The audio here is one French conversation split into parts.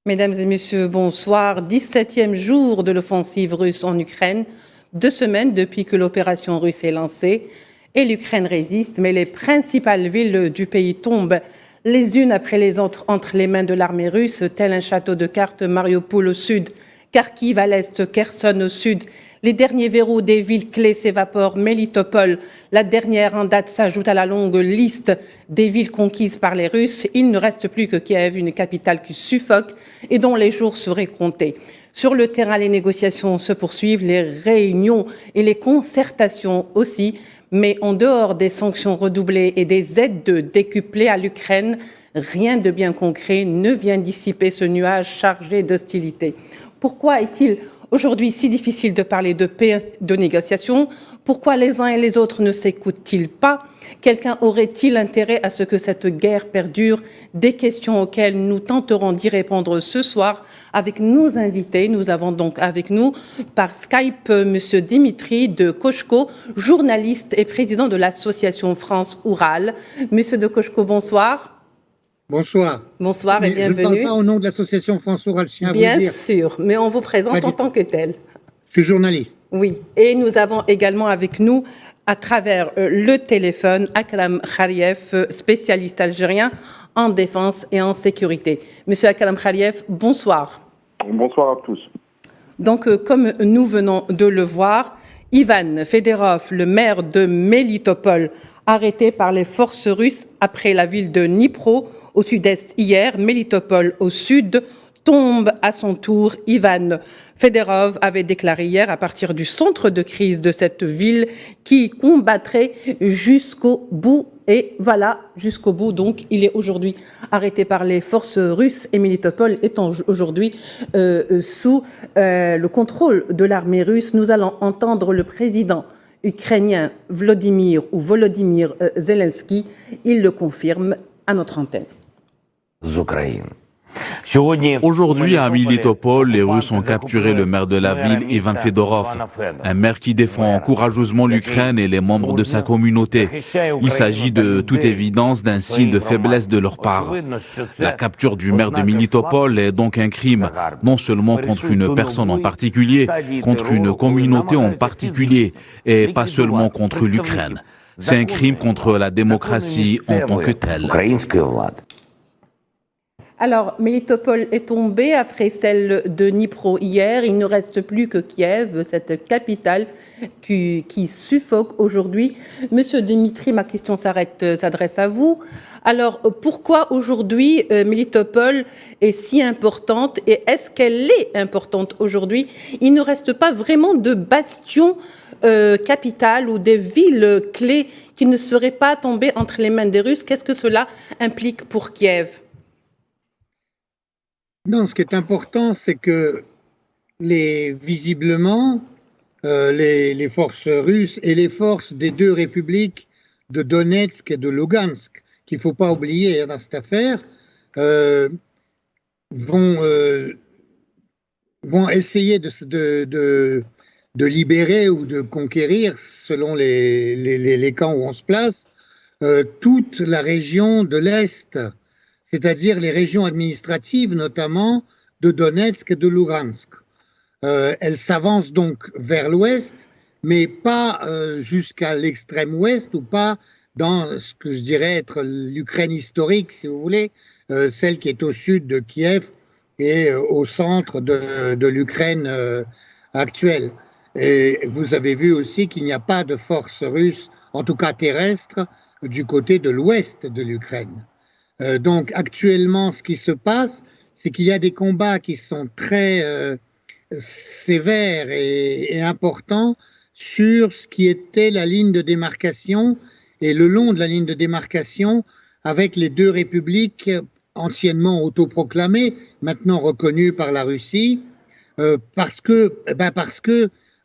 Mesdames et messieurs, bonsoir. 17e jour de l'offensive russe en Ukraine. 2 semaines depuis que l'opération russe est lancée. Et l'Ukraine résiste, mais les principales villes du pays tombent les unes après les autres entre les mains de l'armée russe, tel un château de cartes. Mariupol au sud, Kharkiv à l'est, Kherson au sud. Les derniers verrous des villes clés s'évaporent. Melitopol, la dernière en date, s'ajoute à la longue liste des villes conquises par les Russes. Il ne reste plus que Kiev, une capitale qui suffoque et dont les jours seraient comptés. Sur le terrain, les négociations se poursuivent, les réunions et les concertations aussi. Mais en dehors des sanctions redoublées et des aides décuplées à l'Ukraine, rien de bien concret ne vient dissiper ce nuage chargé d'hostilité. Pourquoi est-il aujourd'hui si difficile de parler de paix, de négociation? Pourquoi les uns et les autres ne s'écoutent-ils pas? Quelqu'un aurait-il intérêt à ce que cette guerre perdure? Des questions auxquelles nous tenterons d'y répondre ce soir avec nos invités. Nous avons donc avec nous par Skype M. Dimitri de Koshko, journaliste et président de l'association France Oural. Monsieur de Koshko, bonsoir. Bonsoir. Bonsoir et bienvenue. Je ne parle pas au nom de l'association France Oural, je tiens à vous le dire. Bien sûr, mais on vous présente en tant que tel. Je suis journaliste. Oui, et nous avons également avec nous, à travers le téléphone, Akram Khariev, spécialiste algérien en défense et en sécurité. Monsieur Akram Khariev, bonsoir. Bonsoir à tous. Donc, comme nous venons de le voir, Ivan Fedorov, le maire de Melitopol, arrêté par les forces russes après la ville de Dnipro, au sud-est hier, Melitopol au sud, tombe à son tour. Ivan Fedorov avait déclaré hier à partir du centre de crise de cette ville qui combattrait jusqu'au bout. Et voilà, jusqu'au bout. Donc, il est aujourd'hui arrêté par les forces russes et Melitopol étant aujourd'hui sous le contrôle de l'armée russe. Nous allons entendre le président ukrainien Volodymyr Zelensky. Il le confirme à notre antenne. Aujourd'hui, à Melitopol, les Russes ont capturé le maire de la ville, Ivan Fedorov, un maire qui défend courageusement l'Ukraine et les membres de sa communauté. Il s'agit de toute évidence d'un signe de faiblesse de leur part. La capture du maire de Melitopol est donc un crime, non seulement contre une personne en particulier, contre une communauté en particulier, et pas seulement contre l'Ukraine. C'est un crime contre la démocratie en tant que telle. Alors, Melitopol est tombé après celle de Dnipro hier. Il ne reste plus que Kiev, cette capitale qui suffoque aujourd'hui. Monsieur Dimitri, ma question s'adresse à vous. Alors, pourquoi aujourd'hui Melitopol est si importante et est-ce qu'elle est importante aujourd'hui? Il ne reste pas vraiment de bastions capitales ou des villes clés qui ne seraient pas tombées entre les mains des Russes. Qu'est-ce que cela implique pour Kiev? Non, ce qui est important, c'est que visiblement, les forces russes et les forces des deux républiques de Donetsk et de Lugansk, qu'il ne faut pas oublier dans cette affaire, vont essayer de libérer ou de conquérir, selon les camps où on se place, toute la région de l'Est, c'est-à-dire les régions administratives, notamment de Donetsk et de Lugansk. Elles s'avancent donc vers l'ouest, mais pas jusqu'à l'extrême ouest ou pas dans ce que je dirais être l'Ukraine historique, si vous voulez, celle qui est au sud de Kiev et au centre de l'Ukraine actuelle. Et vous avez vu aussi qu'il n'y a pas de forces russes, en tout cas terrestres, du côté de l'ouest de l'Ukraine. Donc actuellement, ce qui se passe, c'est qu'il y a des combats qui sont très sévères et importants sur ce qui était la ligne de démarcation et le long de la ligne de démarcation avec les deux républiques anciennement autoproclamées, maintenant reconnues par la Russie, parce que,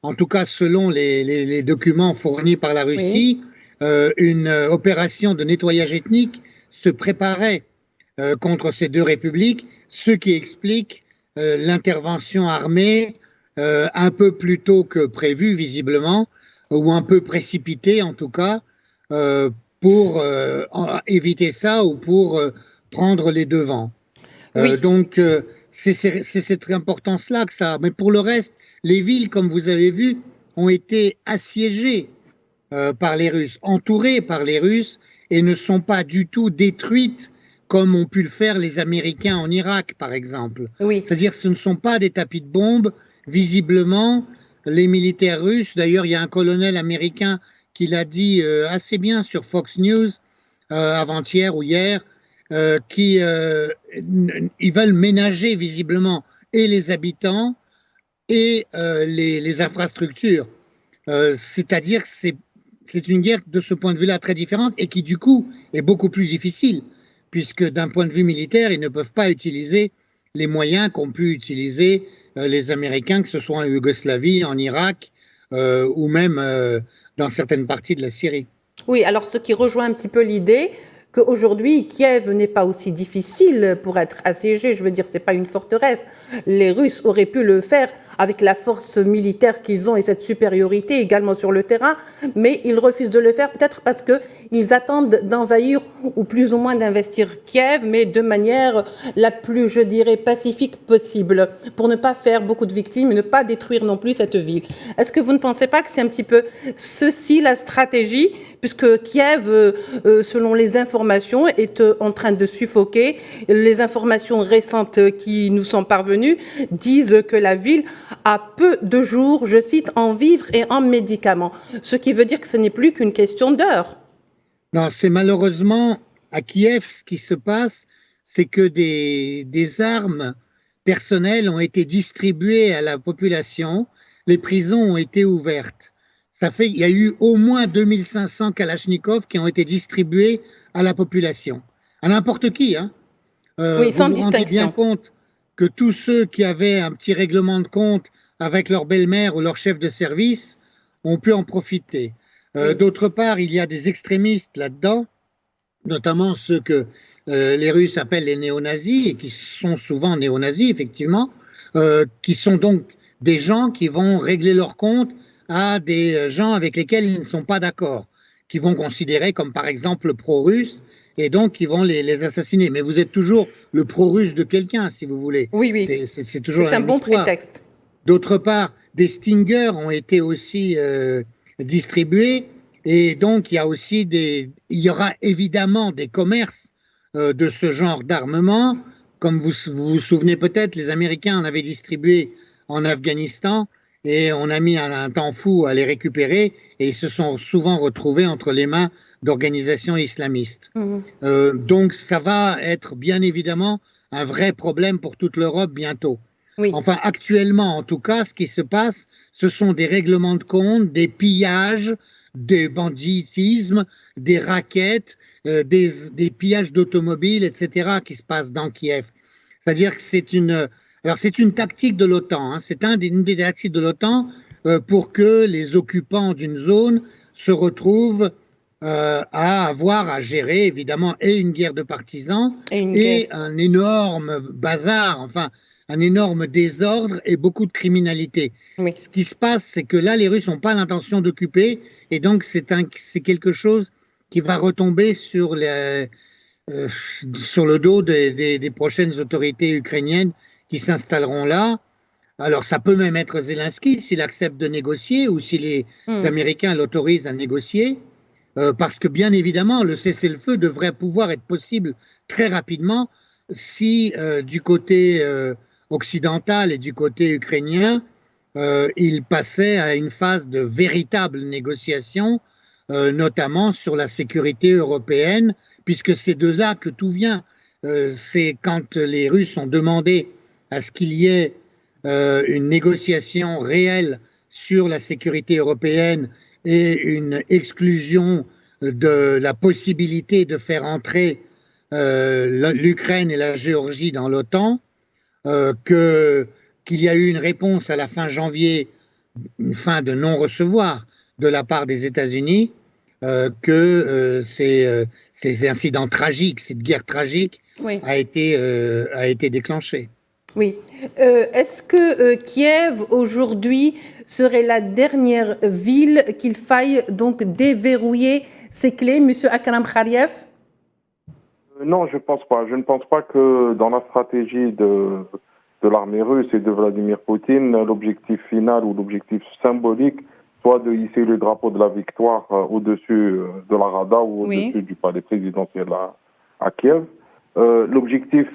en tout cas selon les documents fournis par la Russie, une opération de nettoyage ethnique se préparait contre ces deux républiques, ce qui explique l'intervention armée un peu plus tôt que prévu, visiblement, ou un peu précipitée en tout cas, pour éviter ça ou pour prendre les devants. Oui. Donc c'est cette importance-là que ça a. Mais pour le reste, les villes, comme vous avez vu, ont été assiégées par les Russes, entourées par les Russes, et ne sont pas du tout détruites comme ont pu le faire les Américains en Irak, par exemple. Oui. C'est-à-dire que ce ne sont pas des tapis de bombes. Visiblement, les militaires russes, d'ailleurs, il y a un colonel américain qui l'a dit assez bien sur Fox News avant-hier ou hier, ils veulent ménager visiblement et les habitants et les infrastructures. C'est-à-dire que c'est une guerre de ce point de vue-là très différente et qui du coup est beaucoup plus difficile, puisque d'un point de vue militaire, ils ne peuvent pas utiliser les moyens qu'ont pu utiliser les Américains, que ce soit en Yougoslavie, en Irak ou même dans certaines parties de la Syrie. Oui, alors ce qui rejoint un petit peu l'idée qu'aujourd'hui, Kiev n'est pas aussi difficile pour être assiégé. Je veux dire, c'est pas une forteresse. Les Russes auraient pu le faire avec la force militaire qu'ils ont et cette supériorité également sur le terrain, mais ils refusent de le faire peut-être parce qu'ils attendent d'envahir ou plus ou moins d'investir Kiev, mais de manière la plus, je dirais, pacifique possible, pour ne pas faire beaucoup de victimes et ne pas détruire non plus cette ville. Est-ce que vous ne pensez pas que c'est un petit peu ceci la stratégie, puisque Kiev, selon les informations, est en train de suffoquer. Les informations récentes qui nous sont parvenues disent que la ville a peu de jours, je cite, en vivres et en médicaments. Ce qui veut dire que ce n'est plus qu'une question d'heures. Non, c'est malheureusement à Kiev ce qui se passe, c'est que des armes personnelles ont été distribuées à la population, les prisons ont été ouvertes. Il y a eu au moins 2500 Kalachnikov qui ont été distribués à la population, à n'importe qui. Oui, sans vous vous rendez bien distinction. compte que tous ceux qui avaient un petit règlement de compte avec leur belle-mère ou leur chef de service ont pu en profiter. Oui. D'autre part, il y a des extrémistes là-dedans, notamment ceux que les Russes appellent les néo-nazis, et qui sont souvent néo-nazis, effectivement, qui sont donc des gens qui vont régler leur compte à des gens avec lesquels ils ne sont pas d'accord, qui vont considérer comme par exemple pro-russes, et donc qui vont les assassiner. Mais vous êtes toujours le pro-russe de quelqu'un, si vous voulez. Oui, oui. C'est toujours la C'est un même bon histoire. prétexte. D'autre part, des Stinger ont été aussi distribués, et donc il y aura évidemment des commerces de ce genre d'armement. Comme vous vous souvenez peut-être, les Américains en avaient distribué en Afghanistan, et on a mis un temps fou à les récupérer, et ils se sont souvent retrouvés entre les mains d'organisations islamistes. Donc ça va être bien évidemment un vrai problème pour toute l'Europe bientôt. Oui. Enfin, actuellement, en tout cas, ce qui se passe, ce sont des règlements de compte, des pillages, des banditismes, des rackets, des pillages d'automobiles, etc., qui se passent dans Kiev. C'est-à-dire que c'est une tactique de l'OTAN. C'est une des tactiques de l'OTAN pour que les occupants d'une zone se retrouvent à avoir à gérer, évidemment, et une guerre de partisans et un énorme bazar, enfin, un énorme désordre et beaucoup de criminalité. Oui. Ce qui se passe, c'est que là, les Russes n'ont pas l'intention d'occuper, et donc c'est quelque chose qui va retomber sur le dos des prochaines autorités ukrainiennes qui s'installeront là. Alors, ça peut même être Zelensky s'il accepte de négocier ou si les Américains l'autorisent à négocier, parce que bien évidemment, le cessez-le-feu devrait pouvoir être possible très rapidement si du côté occidental et du côté ukrainien, il passait à une phase de véritable négociation, notamment sur la sécurité européenne, puisque c'est de là que tout vient. C'est quand les Russes ont demandé à ce qu'il y ait une négociation réelle sur la sécurité européenne et une exclusion de la possibilité de faire entrer l'Ukraine et la Géorgie dans l'OTAN, qu'il y a eu une réponse à la fin janvier, une fin de non-recevoir de la part des États-Unis, que ces incidents tragiques, cette guerre tragique, Oui. a été déclenchée. Oui. Est-ce que Kiev, aujourd'hui, serait la dernière ville qu'il faille donc déverrouiller ses clés, Monsieur Akram Khariev? Non, je pense pas. Je ne pense pas que dans la stratégie l'armée russe et de Vladimir Poutine, l'objectif final ou l'objectif symbolique soit de hisser le drapeau de la victoire au-dessus de la Rada ou au-dessus du palais présidentiel à Kiev. L'objectif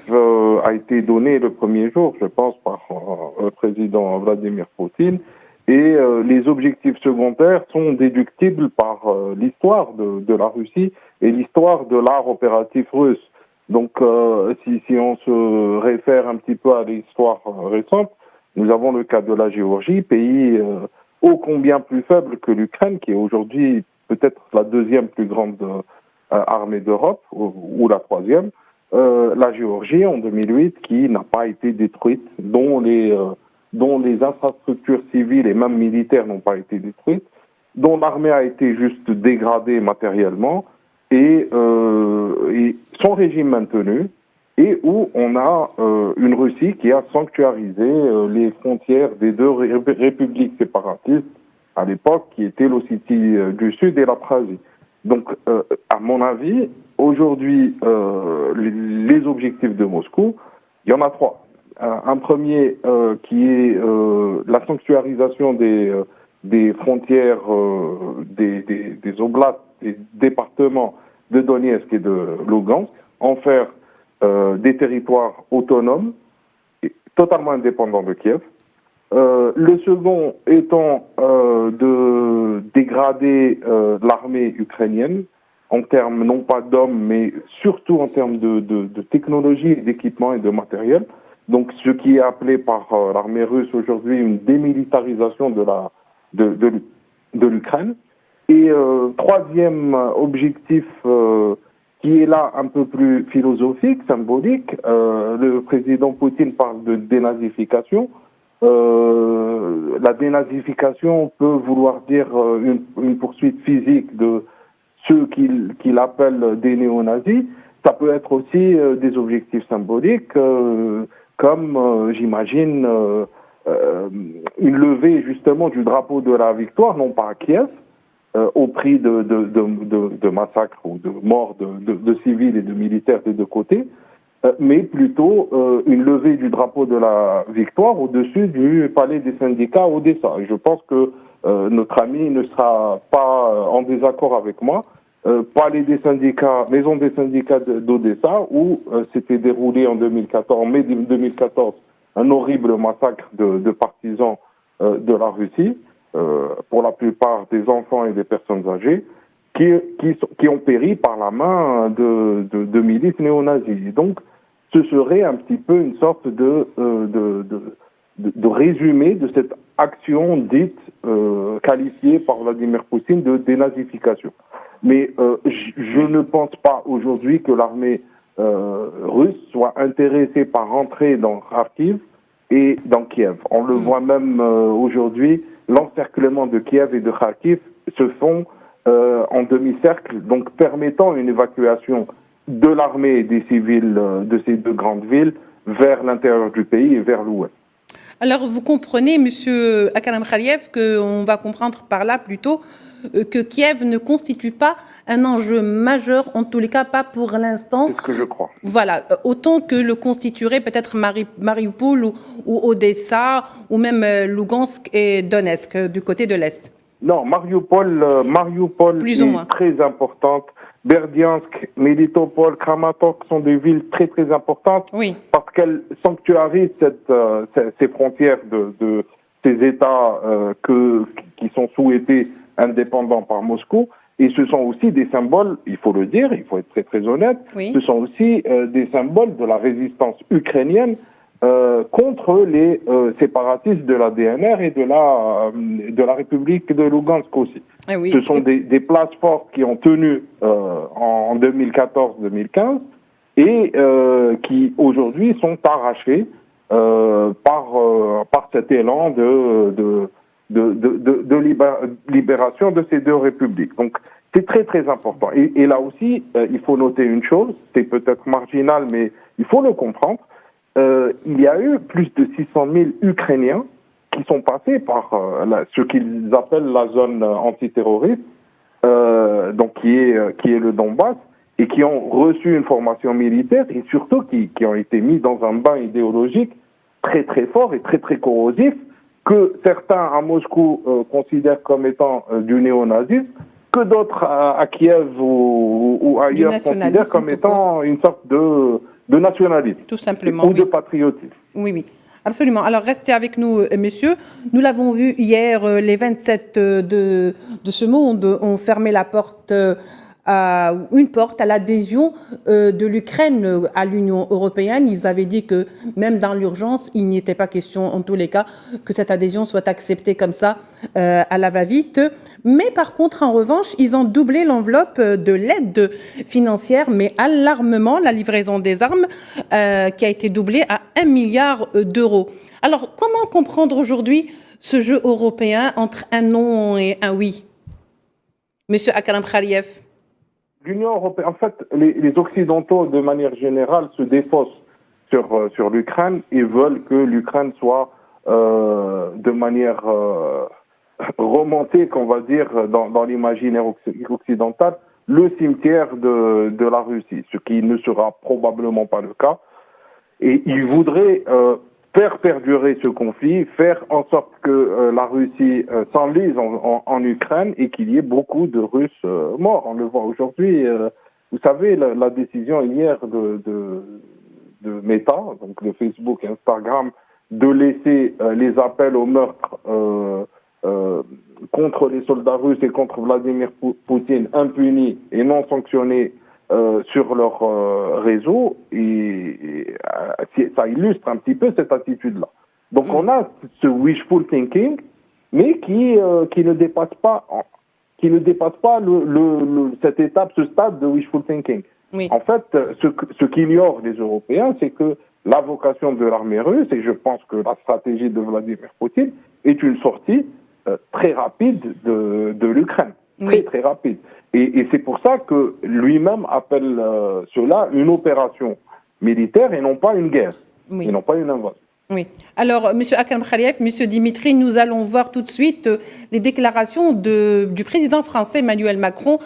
a été donné le premier jour, je pense, par le président Vladimir Poutine. Et les objectifs secondaires sont déductibles par l'histoire de la Russie et l'histoire de l'art opératif russe. Donc, si on se réfère un petit peu à l'histoire récente, nous avons le cas de la Géorgie, pays ô combien plus faible que l'Ukraine, qui est aujourd'hui peut-être la deuxième plus grande armée d'Europe, ou la troisième. La Géorgie, en 2008, qui n'a pas été détruite, dont les infrastructures civiles et même militaires n'ont pas été détruites, dont l'armée a été juste dégradée matériellement, et son régime maintenu, et où on a une Russie qui a sanctuarisé les frontières des deux républiques séparatistes à l'époque, qui étaient l'Ossétie du Sud et l'Abkhazie. Donc, à mon avis, aujourd'hui, les objectifs de Moscou, il y en a trois. Un premier qui est la sanctuarisation des frontières des oblasts, des départements de Donetsk et de Lugansk, en faire des territoires autonomes, et totalement indépendants de Kiev. Le second étant de dégrader l'armée ukrainienne en termes non pas d'hommes, mais surtout en termes de technologie, d'équipement et de matériel. Donc, ce qui est appelé par l'armée russe aujourd'hui une démilitarisation de l'Ukraine. Et troisième objectif qui est là un peu plus philosophique, symbolique, le président Poutine parle de dénazification. La dénazification peut vouloir dire une poursuite physique de ceux qu'il appelle des néo-nazis. Ça peut être aussi des objectifs symboliques, comme, j'imagine, une levée justement du drapeau de la victoire, non pas à Kiev, au prix de massacres ou de morts de civils et de militaires des deux côtés, mais plutôt une levée du drapeau de la victoire au-dessus du palais des syndicats à Odessa. Et je pense que notre ami ne sera pas en désaccord avec moi. Palais des syndicats, maison des syndicats d'Odessa, où s'était déroulé en 2014, en mai 2014, un horrible massacre de partisans de la Russie, pour la plupart des enfants et des personnes âgées, qui ont péri par la main de milices néo-nazis. Donc, ce serait un petit peu une sorte de résumé de cette action dite, qualifiée par Vladimir Poutine de dénazification. Mais je ne pense pas aujourd'hui que l'armée russe soit intéressée par rentrer dans Kharkiv et dans Kiev. On le voit même aujourd'hui, l'encerclement de Kiev et de Kharkiv se font en demi-cercle, donc permettant une évacuation de l'armée et des civils de ces deux grandes villes vers l'intérieur du pays et vers l'ouest. Alors, vous comprenez, Monsieur Akharam Khaliev, qu'on va comprendre par là plutôt que Kiev ne constitue pas un enjeu majeur, en tous les cas pas pour l'instant. C'est ce que je crois. Voilà, autant que le constituerait peut-être Mariupol ou Odessa, ou même Lugansk et Donetsk, du côté de l'Est. Non, Mariupol Plus ou moins. est très importante. Berdiansk, Melitopol, Kramatorsk sont des villes très très importantes, oui, parce qu'elles sanctuarisent ces frontières de ces États qui sont souhaités indépendants par Moscou. Et ce sont aussi des symboles, il faut le dire, il faut être très très honnête, oui, ce sont aussi des symboles de la résistance ukrainienne contre les séparatistes de la DNR et de la République de Lugansk aussi. ah oui. Ce sont des places fortes qui ont tenu en 2014-2015 et qui aujourd'hui sont arrachées par cet élan de libération de ces deux républiques. Donc c'est très très important. Et là aussi, il faut noter une chose, c'est peut-être marginal, mais il faut le comprendre. Il y a eu plus de 600 000 Ukrainiens qui sont passés par ce qu'ils appellent la zone antiterroriste, donc qui est le Donbass, et qui ont reçu une formation militaire et surtout qui ont été mis dans un bain idéologique très très fort et très très corrosif que certains à Moscou considèrent comme étant du néonazisme, que d'autres à Kiev ou ailleurs considèrent comme étant une sorte de nationalisme. Tout simplement. Ou de patriotisme. Oui, oui. Absolument. Alors, restez avec nous, messieurs. Nous l'avons vu hier, les 27 de ce monde ont fermé la porte, à l'adhésion de l'Ukraine à l'Union européenne. Ils avaient dit que même dans l'urgence, il n'y était pas question, en tous les cas, que cette adhésion soit acceptée comme ça, à la va-vite. Mais par contre, en revanche, ils ont doublé l'enveloppe de l'aide financière, mais à l'armement, la livraison des armes, qui a été doublée à 1 milliard d'euros. Alors, comment comprendre aujourd'hui ce jeu européen entre un non et un oui? Monsieur Akram Khaliev. L'Union européenne, en fait, les Occidentaux, de manière générale, se défaussent sur l'Ukraine et veulent que l'Ukraine soit de manière romantique, on va dire, dans l'imaginaire occidental, le cimetière de la Russie, ce qui ne sera probablement pas le cas. Et ils voudraient faire perdurer ce conflit, faire en sorte que la Russie s'enlise en Ukraine et qu'il y ait beaucoup de Russes morts. On le voit aujourd'hui. Vous savez, la décision hier de Meta, donc de Facebook et Instagram, de laisser les appels au meurtre contre les soldats russes et contre Vladimir Poutine impunis et non sanctionnés sur leur réseau, et ça illustre un petit peu cette attitude-là. Donc on a ce wishful thinking, mais qui ne dépasse pas cette étape, ce stade de wishful thinking. Oui. En fait, ce qu'ignorent les Européens, c'est que la vocation de l'armée russe, et je pense que la stratégie de Vladimir Poutine, est une sortie très rapide de l'Ukraine. Très, très rapide. Et c'est pour ça que lui-même appelle cela une opération militaire et non pas une guerre, et non pas une invasion. Oui. Alors, M. Akram Khaliev, M. Dimitri, nous allons voir tout de suite les déclarations du président français Emmanuel Macron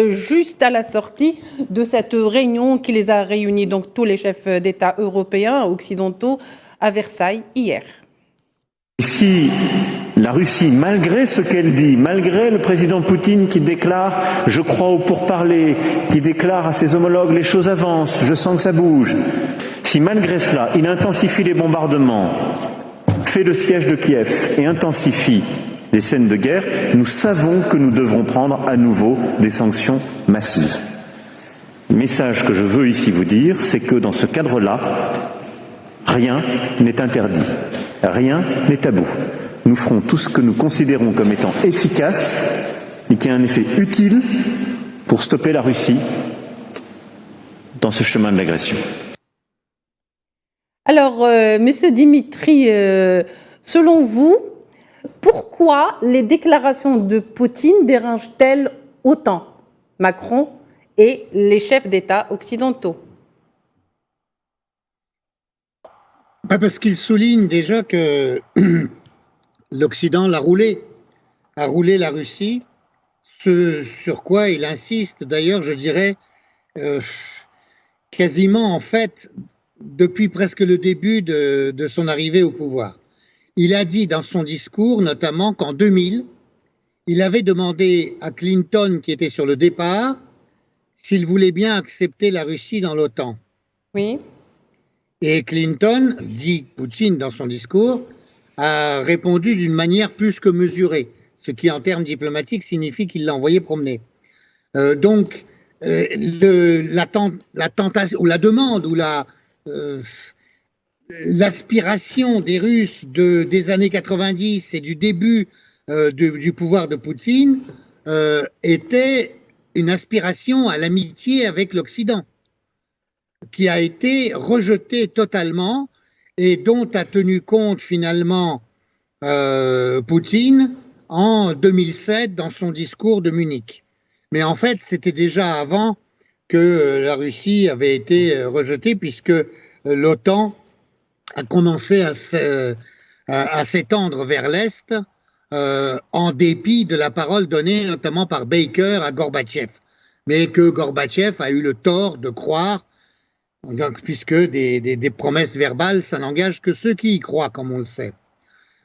juste à la sortie de cette réunion qui les a réunis, donc tous les chefs d'État européens, occidentaux, à Versailles hier. Si la Russie, malgré ce qu'elle dit, malgré le président Poutine qui déclare « je crois au pourparlers », qui déclare à ses homologues « les choses avancent, je sens que ça bouge », si malgré cela, il intensifie les bombardements, fait le siège de Kiev et intensifie les scènes de guerre, nous savons que nous devrons prendre à nouveau des sanctions massives. Le message que je veux ici vous dire, c'est que dans ce cadre-là, rien n'est interdit, rien n'est tabou. Nous ferons tout ce que nous considérons comme étant efficace et qui a un effet utile pour stopper la Russie dans ce chemin de l'agression. Alors, Monsieur Dimitri, selon vous, pourquoi les déclarations de Poutine dérangent-elles autant Macron et les chefs d'État occidentaux? Parce qu'il souligne déjà que l'Occident a roulé la Russie, ce sur quoi il insiste d'ailleurs, je dirais, quasiment en fait, depuis presque le début de son arrivée au pouvoir. Il a dit dans son discours notamment qu'en 2000, il avait demandé à Clinton, qui était sur le départ, s'il voulait bien accepter la Russie dans l'OTAN. Oui. Et Clinton, dit Poutine dans son discours, a répondu d'une manière plus que mesurée, ce qui en termes diplomatiques signifie qu'il l'a envoyé promener. Donc, la tentation, ou la demande, ou l'aspiration des Russes des années 90 et du début du pouvoir de Poutine était une aspiration à l'amitié avec l'Occident, qui a été rejetée totalement et dont a tenu compte finalement Poutine en 2007 dans son discours de Munich. Mais en fait, c'était déjà avant que la Russie avait été rejetée, puisque l'OTAN a commencé à s'étendre vers l'Est en dépit de la parole donnée notamment par Baker à Gorbatchev. Mais que Gorbatchev a eu le tort de croire Donc, puisque des promesses verbales, ça n'engage que ceux qui y croient, comme on le sait.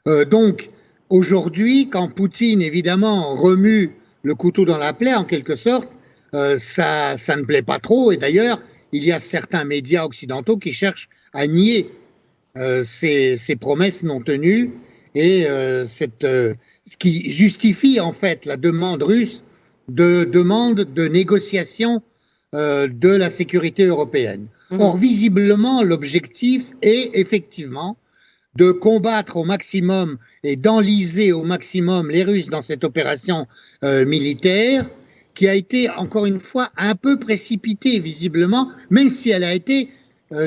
Donc, aujourd'hui, quand Poutine, évidemment, remue le couteau dans la plaie, en quelque sorte, ça ne plaît pas trop. Et d'ailleurs, il y a certains médias occidentaux qui cherchent à nier ces promesses non tenues et ce qui justifie en fait la demande russe de négociation de la sécurité européenne. Or, visiblement, l'objectif est effectivement de combattre au maximum et d'enliser au maximum les Russes dans cette opération militaire qui a été, encore une fois, un peu précipitée visiblement, même si elle a été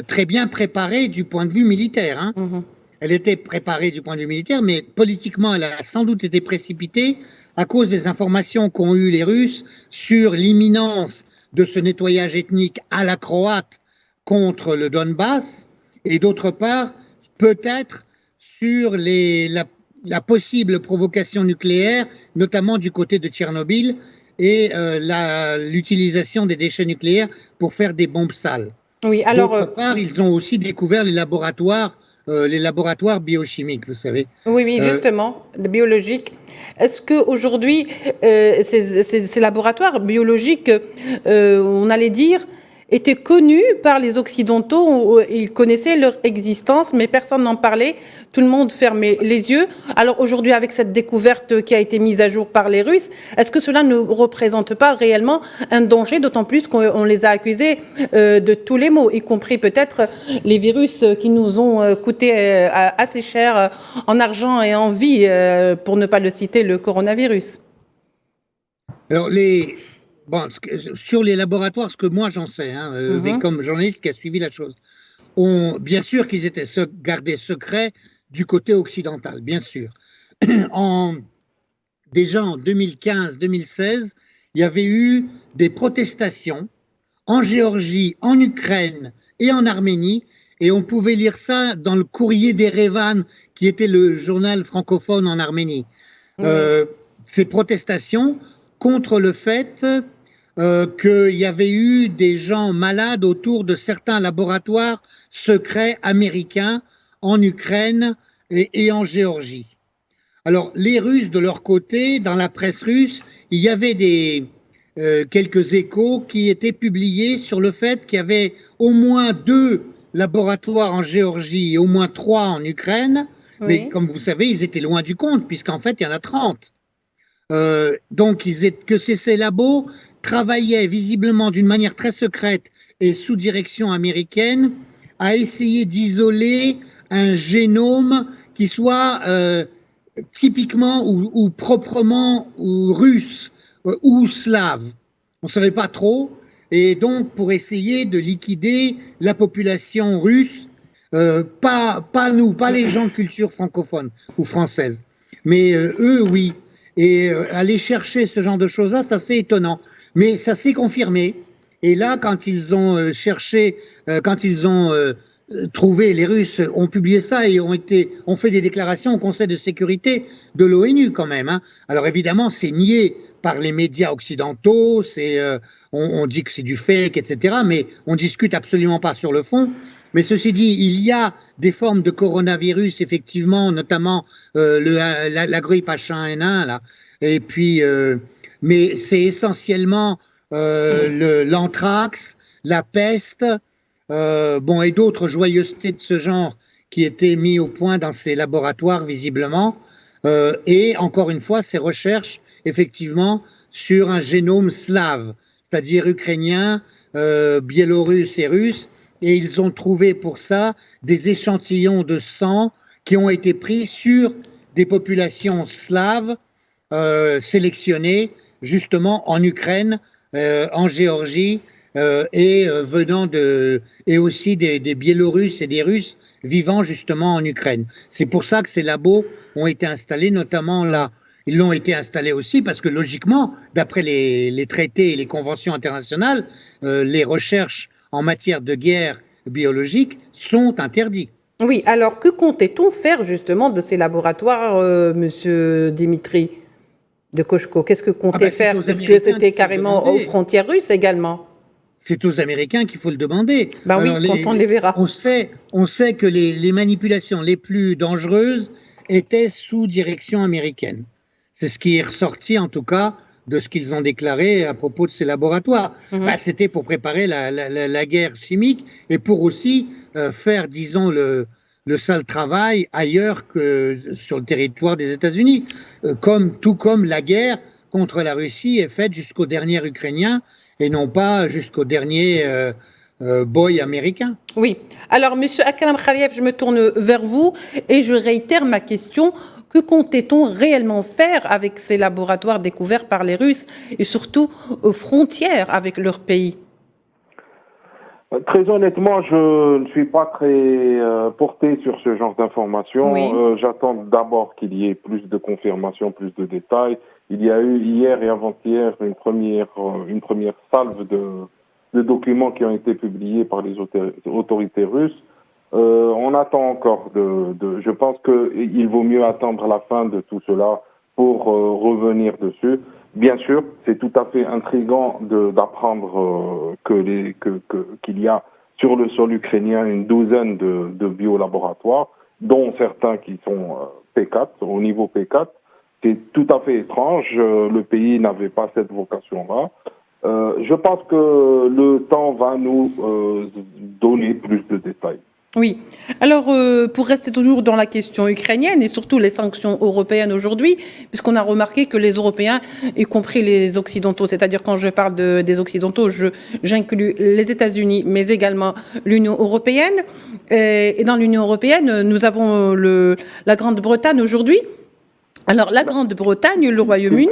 très bien préparée du point de vue militaire. Hein. Elle était préparée du point de vue militaire, mais politiquement, elle a sans doute été précipitée à cause des informations qu'ont eues les Russes sur l'imminence de ce nettoyage ethnique à la croate contre le Donbass, et d'autre part, peut-être sur la possible provocation nucléaire, notamment du côté de Tchernobyl, et l'utilisation des déchets nucléaires pour faire des bombes sales. Oui, alors, d'autre part, ils ont aussi découvert les laboratoires biochimiques, vous savez. Oui, justement, biologiques. Est-ce qu'aujourd'hui, ces laboratoires biologiques, on allait dire, étaient connus par les Occidentaux, ils connaissaient leur existence, mais personne n'en parlait, tout le monde fermait les yeux. Alors aujourd'hui, avec cette découverte qui a été mise à jour par les Russes, est-ce que cela ne représente pas réellement un danger, d'autant plus qu'on les a accusés de tous les maux, y compris peut-être les virus qui nous ont coûté assez cher en argent et en vie, pour ne pas le citer, le coronavirus? Alors, sur les laboratoires, ce que moi j'en sais, mais comme journaliste qui a suivi la chose, bien sûr qu'ils étaient gardés secrets du côté occidental, bien sûr. Déjà en 2015-2016, il y avait eu des protestations en Géorgie, en Ukraine et en Arménie, et on pouvait lire ça dans le Courrier d'Erevan, qui était le journal francophone en Arménie. Ces protestations contre le fait qu'il y avait eu des gens malades autour de certains laboratoires secrets américains en Ukraine et en Géorgie. Alors, les Russes, de leur côté, dans la presse russe, il y avait quelques échos qui étaient publiés sur le fait qu'il y avait au moins 2 laboratoires en Géorgie et au moins 3 en Ukraine. Oui. Mais comme vous savez, ils étaient loin du compte, puisqu'en fait, il y en a 30. Donc, ces labos travaillaient visiblement d'une manière très secrète et sous direction américaine à essayer d'isoler un génome qui soit typiquement ou proprement ou russe ou slave. On ne savait pas trop, et donc pour essayer de liquider la population russe, pas nous, pas les gens de culture francophone ou française, mais eux, oui. Et aller chercher ce genre de choses-là, c'est assez étonnant. Mais ça s'est confirmé. Et là, quand ils ont trouvé, les Russes ont publié ça et ont fait des déclarations au Conseil de sécurité de l'ONU quand même. Hein. Alors évidemment, c'est nié par les médias occidentaux, on dit que c'est du fake, etc. Mais on discute absolument pas sur le fond. Mais ceci dit, il y a des formes de coronavirus, effectivement, notamment la grippe H1N1, là. Et puis, mais c'est essentiellement l'anthrax, la peste, et d'autres joyeusetés de ce genre qui étaient mis au point dans ces laboratoires, visiblement. Et encore une fois, ces recherches, effectivement, sur un génome slave, c'est-à-dire ukrainien, biélorusse et russe. Et ils ont trouvé pour ça des échantillons de sang qui ont été pris sur des populations slaves sélectionnées justement en Ukraine, en Géorgie et aussi des Biélorusses et des Russes vivant justement en Ukraine. C'est pour ça que ces labos ont été installés, notamment là. Ils l'ont été installés aussi parce que logiquement, d'après les traités et les conventions internationales, les recherches en matière de guerre biologique sont interdits. Oui, alors que comptait-on faire justement de ces laboratoires, monsieur Dimitri de Koshko? Qu'est-ce que comptait faire? Parce que c'était carrément aux frontières russes également. c'est aux Américains qu'il faut le demander. Ben oui, quand on les verra. On sait que les manipulations les plus dangereuses étaient sous direction américaine. C'est ce qui est ressorti, en tout cas, de ce qu'ils ont déclaré à propos de ces laboratoires. C'était pour préparer la guerre chimique et pour aussi faire, disons, le sale travail ailleurs que sur le territoire des États-Unis. Tout comme la guerre contre la Russie est faite jusqu'au dernier Ukrainien et non pas jusqu'au dernier boy américain. Oui. Alors, Monsieur Akram Khaliev, je me tourne vers vous et je réitère ma question. Que comptait-on réellement faire avec ces laboratoires découverts par les Russes et surtout aux frontières avec leur pays? Très honnêtement, je ne suis pas très porté sur ce genre d'informations. Oui. J'attends d'abord qu'il y ait plus de confirmations, plus de détails. Il y a eu hier et avant-hier une première salve de documents qui ont été publiés par les autorités russes. On attend encore je pense qu'il vaut mieux attendre la fin de tout cela pour revenir dessus. Bien sûr, c'est tout à fait intriguant d'apprendre qu'il y a sur le sol ukrainien une douzaine de biolaboratoires, dont certains qui sont P4, au niveau P4. C'est tout à fait étrange. Le pays n'avait pas cette vocation-là. Je pense que le temps va nous donner plus de détails. Oui. Alors, pour rester toujours dans la question ukrainienne et surtout les sanctions européennes aujourd'hui, puisqu'on a remarqué que les Européens, y compris les Occidentaux, c'est-à-dire quand je parle des Occidentaux, j'inclus les États-Unis, mais également l'Union européenne. Et dans l'Union européenne, nous avons la Grande-Bretagne aujourd'hui. Alors, la Grande-Bretagne, le Royaume-Uni...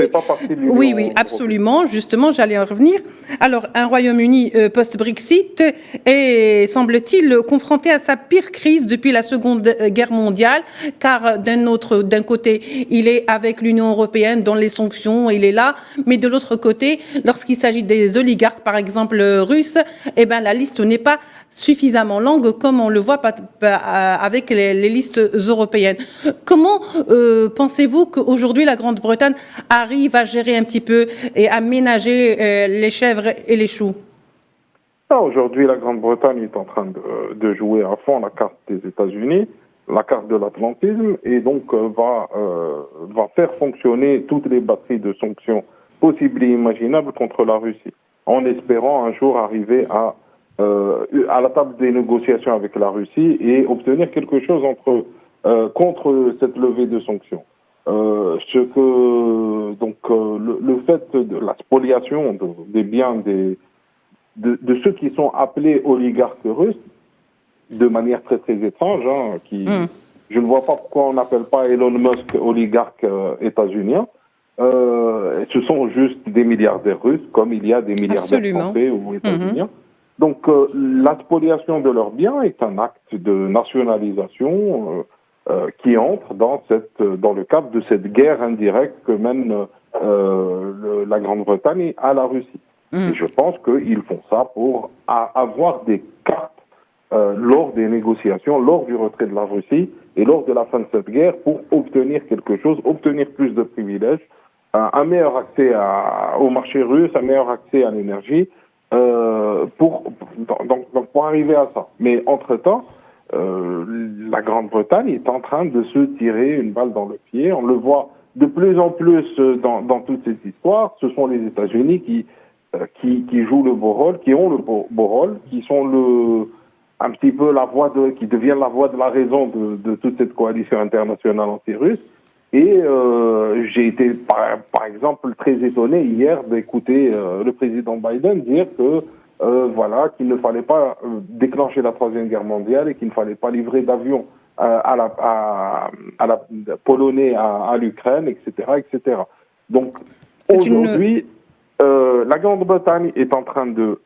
Oui, absolument. Justement, j'allais en revenir. Alors, un Royaume-Uni post-Brexit est, semble-t-il, confronté à sa pire crise depuis la Seconde Guerre mondiale, car d'un côté, il est avec l'Union européenne dans les sanctions, il est là, mais de l'autre côté, lorsqu'il s'agit des oligarques, par exemple russes, eh ben, la liste n'est pas suffisamment longue comme on le voit avec les listes européennes. Comment pensez-vous qu'aujourd'hui la Grande-Bretagne arrive à gérer un petit peu et à ménager les chèvres et les choux? Aujourd'hui, la Grande-Bretagne est en train de jouer à fond la carte des États-Unis, la carte de l'Atlantisme, et donc va faire fonctionner toutes les batteries de sanctions possibles et imaginables contre la Russie, en espérant un jour arriver à la table des négociations avec la Russie et obtenir quelque chose contre cette levée de sanctions. Le fait de la spoliation des biens de ceux qui sont appelés oligarques russes, de manière très très étrange, je ne vois pas pourquoi on n'appelle pas Elon Musk oligarque états-unien. Ce sont juste des milliardaires russes, comme il y a des milliardaires français ou états-uniens. Donc, la spoliation de leurs biens est un acte de nationalisation qui entre dans le cadre de cette guerre indirecte que mène la Grande-Bretagne à la Russie. Et je pense qu'ils font ça pour avoir des cartes lors des négociations, lors du retrait de la Russie et lors de la fin de cette guerre pour obtenir quelque chose, obtenir plus de privilèges, un meilleur accès au marché russe, un meilleur accès à l'énergie, pour arriver à ça. Mais entre-temps, la Grande-Bretagne est en train de se tirer une balle dans le pied. On le voit de plus en plus dans toute cette histoire. Ce sont les États-Unis qui jouent le beau rôle, qui ont le beau rôle, qui sont un petit peu qui deviennent la voix de la raison de toute cette coalition internationale anti-russe. Et j'ai été, par exemple, très étonné hier d'écouter le président Biden dire qu'il ne fallait pas déclencher la Troisième Guerre mondiale et qu'il ne fallait pas livrer d'avions à la Polonais à l'Ukraine, etc., etc. Donc aujourd'hui, la Grande-Bretagne est en train de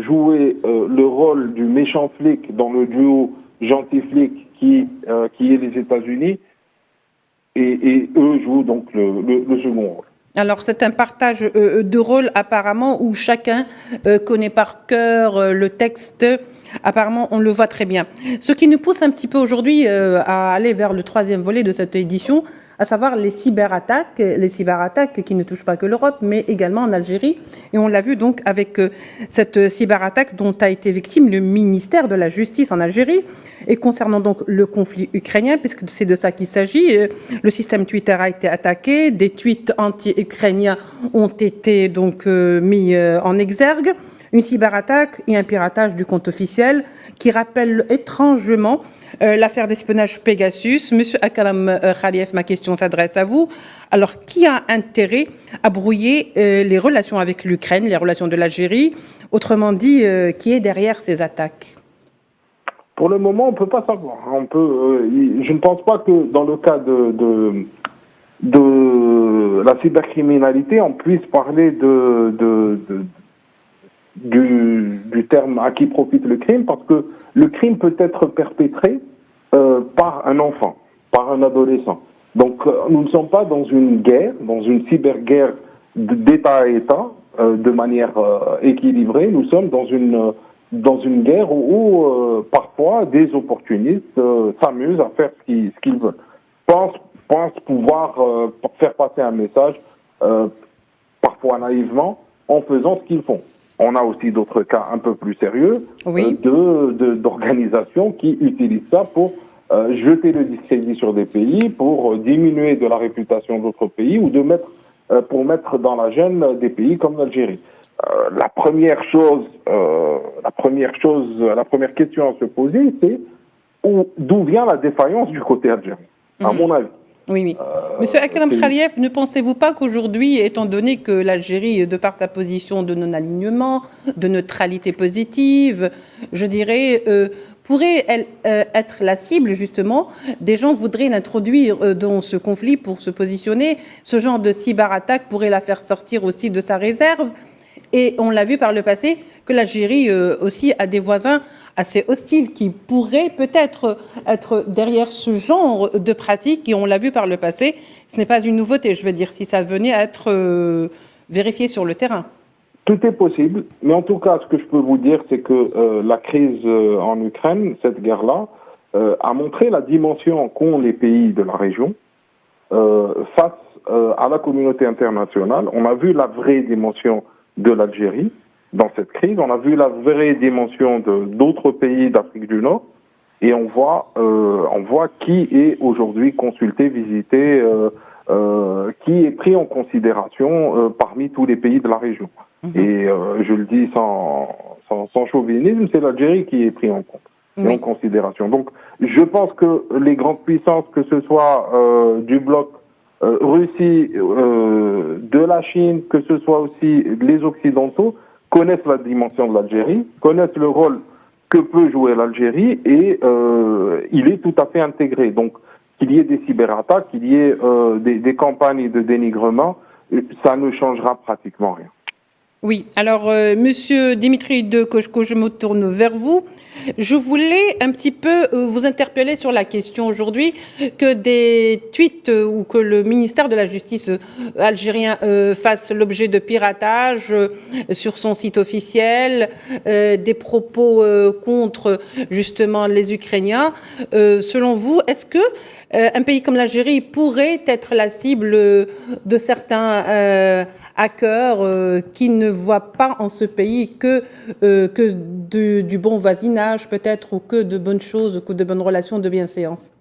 jouer le rôle du méchant flic dans le duo gentil flic qui est les États-Unis. Et eux jouent donc le second rôle. Alors, c'est un partage de rôle apparemment où chacun connaît par cœur le texte apparemment, on le voit très bien. Ce qui nous pousse un petit peu aujourd'hui à aller vers le troisième volet de cette édition, à savoir les cyberattaques qui ne touchent pas que l'Europe, mais également en Algérie. Et on l'a vu donc avec cette cyberattaque dont a été victime le ministère de la Justice en Algérie. Et concernant donc le conflit ukrainien, puisque c'est de ça qu'il s'agit, le système Twitter a été attaqué, des tweets anti-ukrainiens ont été donc mis en exergue. Une cyberattaque et un piratage du compte officiel qui rappelle étrangement l'affaire d'espionnage Pegasus. Monsieur Akram Khaliev, ma question s'adresse à vous. Alors, qui a intérêt à brouiller les relations avec l'Ukraine, les relations de l'Algérie? Autrement dit, qui est derrière ces attaques? Pour le moment, on ne peut pas savoir. Je ne pense pas que dans le cas de la cybercriminalité, on puisse parler du terme à qui profite le crime, parce que le crime peut être perpétré par un enfant, par un adolescent. Donc nous ne sommes pas dans une guerre, dans une cyberguerre d'État à État, de manière équilibrée. Nous sommes dans une guerre où parfois des opportunistes s'amusent à faire ce qu'ils veulent. Pensent pouvoir faire passer un message, parfois naïvement, en faisant ce qu'ils font. On a aussi d'autres cas un peu plus sérieux d'organisations qui utilisent ça pour jeter le discrédit sur des pays, pour diminuer de la réputation d'autres pays ou pour mettre dans la gêne des pays comme l'Algérie. La première question à se poser, c'est d'où vient la défaillance du côté algérien, à mon avis. Oui. Monsieur Akram Khaliev, ne pensez-vous pas qu'aujourd'hui, étant donné que l'Algérie, de par sa position de non-alignement, de neutralité positive, je dirais, pourrait être la cible, justement, des gens voudraient l'introduire dans ce conflit pour se positionner. Ce genre de cyberattaque pourrait la faire sortir aussi de sa réserve. Et on l'a vu par le passé que l'Algérie aussi a des voisins assez hostiles qui pourraient peut-être être derrière ce genre de pratique. Et on l'a vu par le passé. Ce n'est pas une nouveauté, je veux dire, si ça venait à être vérifié sur le terrain. Tout est possible. Mais en tout cas, ce que je peux vous dire, c'est que la crise en Ukraine, cette guerre-là, a montré la dimension qu'ont les pays de la région face à la communauté internationale. On a vu la vraie dimension de l'Algérie dans cette crise. On a vu la vraie dimension d'autres pays d'Afrique du Nord et on voit qui est aujourd'hui consulté, visité, qui est pris en considération parmi tous les pays de la région. Et je le dis sans chauvinisme, c'est l'Algérie qui est pris en compte et en considération. Donc je pense que les grandes puissances, que ce soit du bloc Russie, de la Chine, que ce soit aussi les Occidentaux, connaissent la dimension de l'Algérie, connaissent le rôle que peut jouer l'Algérie et il est tout à fait intégré. Donc qu'il y ait des cyberattaques, qu'il y ait des campagnes de dénigrement, ça ne changera pratiquement rien. Oui, alors Monsieur Dimitri de Koshko, je me tourne vers vous. Je voulais un petit peu vous interpeller sur la question aujourd'hui que des tweets ou que le ministère de la Justice algérien fasse l'objet de piratage sur son site officiel, des propos contre justement les Ukrainiens. Selon vous, est-ce que un pays comme l'Algérie pourrait être la cible de certains hackers qui ne voient pas en ce pays que du bon voisinage peut-être, ou que de bonnes choses, que de bonnes relations de bienséance?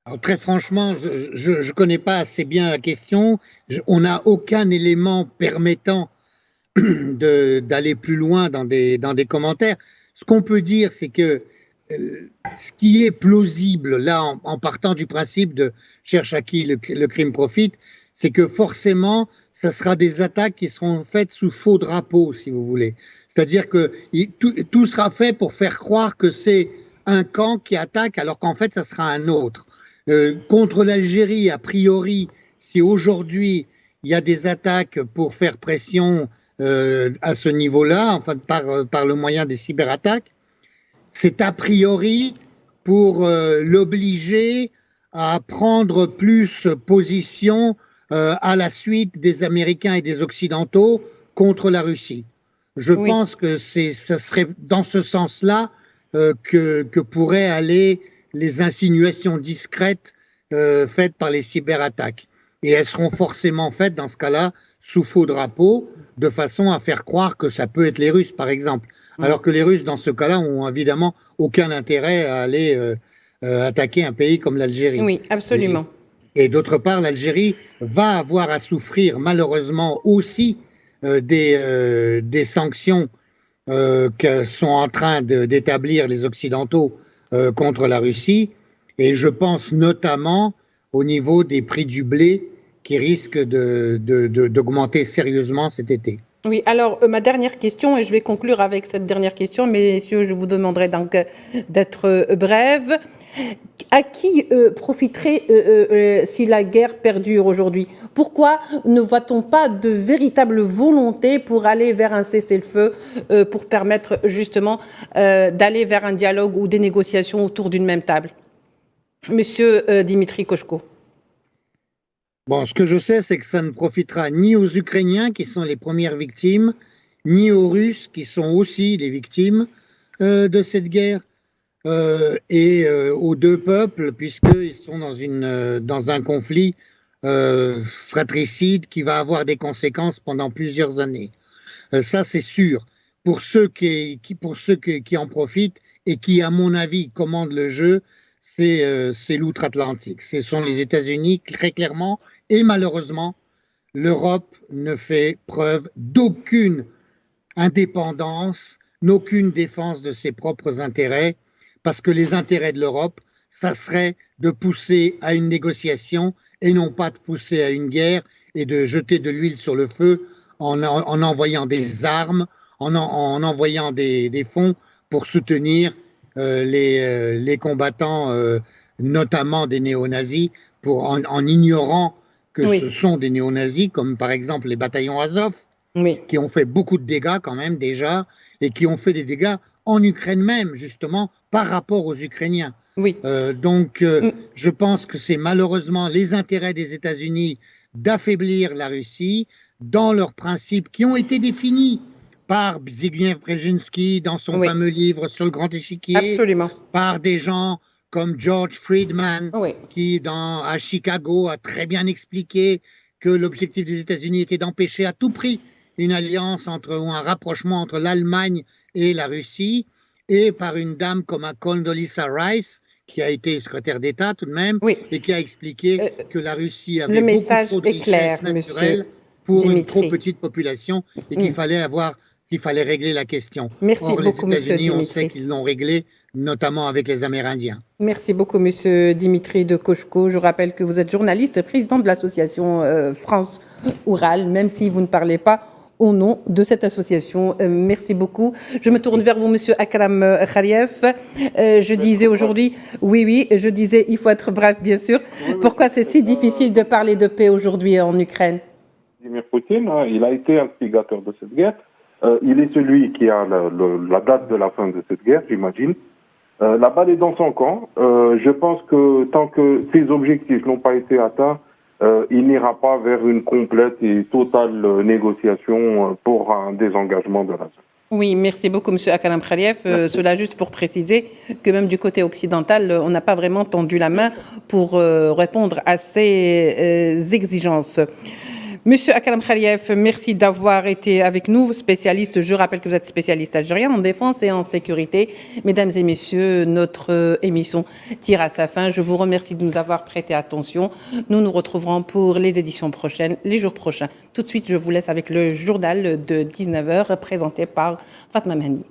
Alors, très franchement, je connais pas assez bien la question. On n'a aucun élément permettant d'aller plus loin dans des commentaires. Ce qu'on peut dire, c'est que ce qui est plausible, là, en partant du principe de cherche à qui le crime profite, c'est que forcément, ça sera des attaques qui seront faites sous faux drapeau, si vous voulez. C'est-à-dire que tout sera fait pour faire croire que c'est un camp qui attaque, alors qu'en fait, ça sera un autre. Contre l'Algérie, a priori, si aujourd'hui il y a des attaques pour faire pression à ce niveau-là, enfin par le moyen des cyberattaques, c'est a priori pour l'obliger à prendre plus position à la suite des Américains et des Occidentaux contre la Russie. Je pense que ça serait dans ce sens-là que pourraient aller les insinuations discrètes faites par les cyberattaques. Et elles seront forcément faites, dans ce cas-là, sous faux drapeau, de façon à faire croire que ça peut être les Russes, par exemple. Alors que les Russes, dans ce cas-là, ont évidemment aucun intérêt à aller attaquer un pays comme l'Algérie. Oui, absolument. Et d'autre part, l'Algérie va avoir à souffrir, malheureusement, aussi des sanctions que sont en train d'établir les Occidentaux contre la Russie. Et je pense notamment au niveau des prix du blé qui risquent d'augmenter sérieusement cet été. Oui, alors ma dernière question, et je vais conclure avec cette dernière question, messieurs, je vous demanderai donc d'être brèves. À qui profiterait si la guerre perdure aujourd'hui? Pourquoi ne voit-on pas de véritable volonté pour aller vers un cessez-le-feu, pour permettre justement d'aller vers un dialogue ou des négociations autour d'une même table? Monsieur Dimitri Koshko. Bon, ce que je sais, c'est que ça ne profitera ni aux Ukrainiens, qui sont les premières victimes, ni aux Russes, qui sont aussi les victimes de cette guerre, et aux deux peuples, puisqu'ils sont dans un conflit fratricide qui va avoir des conséquences pendant plusieurs années. Ça, c'est sûr. Pour ceux qui en profitent et qui, à mon avis, commandent le jeu, c'est l'outre-Atlantique. Ce sont les États-Unis, très clairement, et malheureusement, l'Europe ne fait preuve d'aucune indépendance, d'aucune défense de ses propres intérêts, parce que les intérêts de l'Europe, ça serait de pousser à une négociation et non pas de pousser à une guerre et de jeter de l'huile sur le feu en envoyant des armes, en envoyant des fonds pour soutenir les combattants, notamment des néo-nazis, en ignorant que ce sont des néo-nazis, comme par exemple les bataillons Azov, qui ont fait beaucoup de dégâts quand même déjà, et qui ont fait des dégâts en Ukraine même, justement, par rapport aux Ukrainiens. Je pense que c'est malheureusement les intérêts des États-Unis d'affaiblir la Russie dans leurs principes qui ont été définis par Zbigniew Brzezinski dans son fameux livre sur le grand échiquier, Absolument. Par des gens comme George Friedman, qui à Chicago a très bien expliqué que l'objectif des États-Unis était d'empêcher à tout prix une alliance ou un rapprochement entre l'Allemagne et la Russie, et par une dame comme Condoleezza Rice, qui a été secrétaire d'État tout de même, et qui a expliqué que la Russie avait beaucoup trop de richesses naturelles pour une trop petite population et qu'il fallait régler la question. Merci beaucoup, monsieur Dimitri. On sait qu'ils l'ont réglé, notamment avec les Amérindiens. Merci beaucoup, monsieur Dimitri de Koshko. Je rappelle que vous êtes journaliste et président de l'association France Oural, même si vous ne parlez pas au nom de cette association. Merci beaucoup. Je me tourne vers vous, monsieur Akram Khaliev. Je disais aujourd'hui, je disais, il faut être bref, bien sûr. Pourquoi c'est si difficile de parler de paix aujourd'hui en Ukraine? Vladimir Poutine, il a été instigateur de cette guerre. Il est celui qui a la date de la fin de cette guerre, j'imagine. La balle est dans son camp. Je pense que tant que ses objectifs n'ont pas été atteints, il n'ira pas vers une complète et totale négociation pour un désengagement de la zone. Oui, merci beaucoup, M. Akram Khaliev. Cela juste pour préciser que même du côté occidental, on n'a pas vraiment tendu la main pour répondre à ces exigences. Monsieur Akram Khaliev, merci d'avoir été avec nous, spécialiste. Je rappelle que vous êtes spécialiste algérien en défense et en sécurité. Mesdames et messieurs, notre émission tire à sa fin. Je vous remercie de nous avoir prêté attention. Nous nous retrouverons pour les éditions prochaines, les jours prochains. Tout de suite, je vous laisse avec le journal de 19h présenté par Fatma Mani.